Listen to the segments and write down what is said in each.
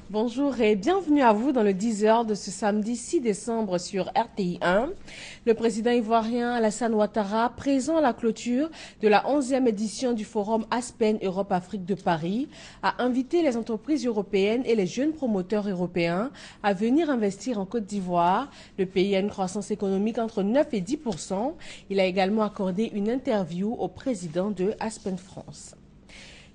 Bonjour et bienvenue à vous dans le 10h de ce samedi 6 décembre sur RTI 1. Le président ivoirien Alassane Ouattara, présent à la clôture de la 11e édition du forum Aspen Europe-Afrique de Paris, a invité les entreprises européennes et les jeunes promoteurs européens à venir investir en Côte d'Ivoire. Le pays a une croissance économique entre 9 et 10%. Il a également accordé une interview au président de Aspen France.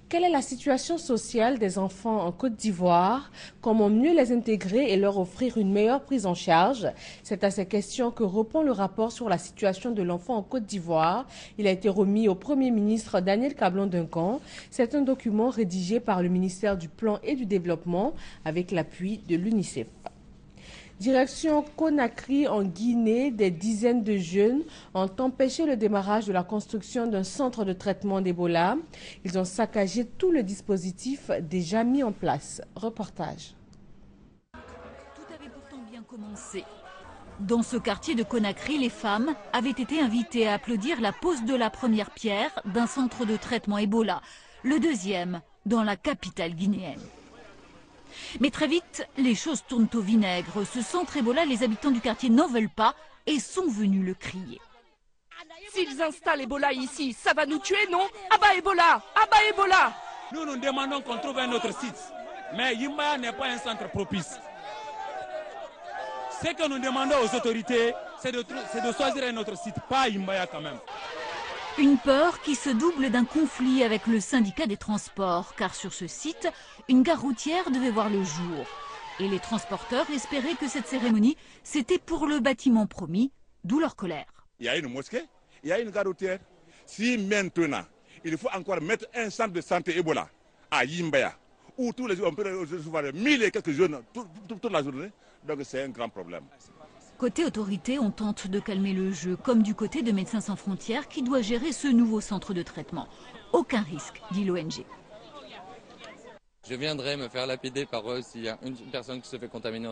Quelle est la situation sociale des enfants en Côte d'Ivoire? Comment mieux les intégrer et leur offrir une meilleure prise en charge? C'est à ces questions que répond le rapport sur la situation de l'enfant en Côte d'Ivoire. Il a été remis au Premier ministre Daniel Cablon-Duncan. C'est un document rédigé par le ministère du Plan et du Développement avec l'appui de l'UNICEF. Direction Conakry en Guinée, des dizaines de jeunes ont empêché le démarrage de la construction d'un centre de traitement d'Ebola. Ils ont saccagé tout le dispositif déjà mis en place. Reportage. Tout avait pourtant bien commencé. Dans ce quartier de Conakry, les femmes avaient été invitées à applaudir la pose de la première pierre d'un centre de traitement Ebola, le deuxième dans la capitale guinéenne. Mais très vite, les choses tournent au vinaigre. Ce centre Ebola, les habitants du quartier n'en veulent pas et sont venus le crier. S'ils installent Ebola ici, ça va nous tuer, non? Abat Ebola! Abat Ebola! Nous demandons qu'on trouve un autre site. Mais Yimbaya n'est pas un centre propice. Ce que nous demandons aux autorités, c'est de choisir un autre site, pas Yimbaya quand même. Une peur qui se double d'un conflit avec le syndicat des transports, car sur ce site, une gare routière devait voir le jour. Et les transporteurs espéraient que cette cérémonie, c'était pour le bâtiment promis, d'où leur colère. Il y a une mosquée, il y a une gare routière. Si maintenant, il faut encore mettre un centre de santé Ebola à Yimbaya, où tous les jours on peut recevoir 1000 et quelques jeunes toute la journée, donc c'est un grand problème. Côté autorité, on tente de calmer le jeu, comme du côté de Médecins sans frontières qui doit gérer ce nouveau centre de traitement. Aucun risque, dit l'ONG. Je viendrai me faire lapider par eux s'il y a une personne qui se fait contaminer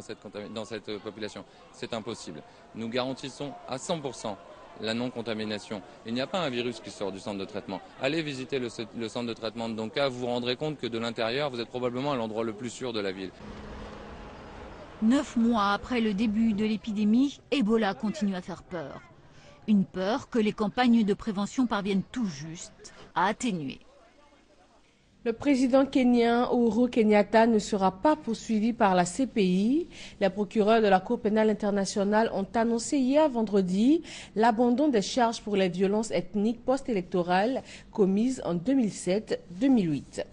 dans cette population. C'est impossible. Nous garantissons à 100% la non-contamination. Il n'y a pas un virus qui sort du centre de traitement. Allez visiter le centre de traitement de Donka, vous vous rendrez compte que de l'intérieur, vous êtes probablement à l'endroit le plus sûr de la ville. 9 mois après le début de l'épidémie, Ebola continue à faire peur. Une peur que les campagnes de prévention parviennent tout juste à atténuer. Le président kenyan Uhuru Kenyatta ne sera pas poursuivi par la CPI. Les procureurs de la Cour pénale internationale ont annoncé hier vendredi l'abandon des charges pour les violences ethniques post-électorales commises en 2007-2008.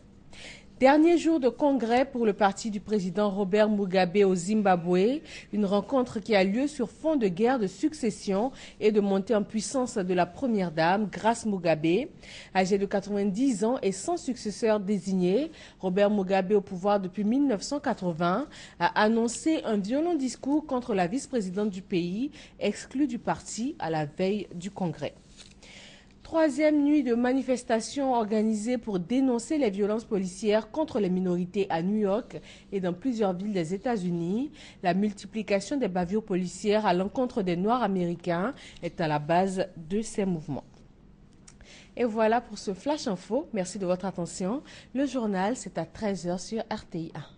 Dernier jour de congrès pour le parti du président Robert Mugabe au Zimbabwe, une rencontre qui a lieu sur fond de guerre de succession et de montée en puissance de la première dame, Grace Mugabe. Âgé de 90 ans et sans successeur désigné, Robert Mugabe, au pouvoir depuis 1980, a annoncé un violent discours contre la vice-présidente du pays, exclue du parti à la veille du congrès. Troisième nuit de manifestation organisée pour dénoncer les violences policières contre les minorités à New York et dans plusieurs villes des États-Unis. La multiplication des bavures policières à l'encontre des Noirs américains est à la base de ces mouvements. Et voilà pour ce Flash Info. Merci de votre attention. Le journal, c'est à 13h sur RTI 1.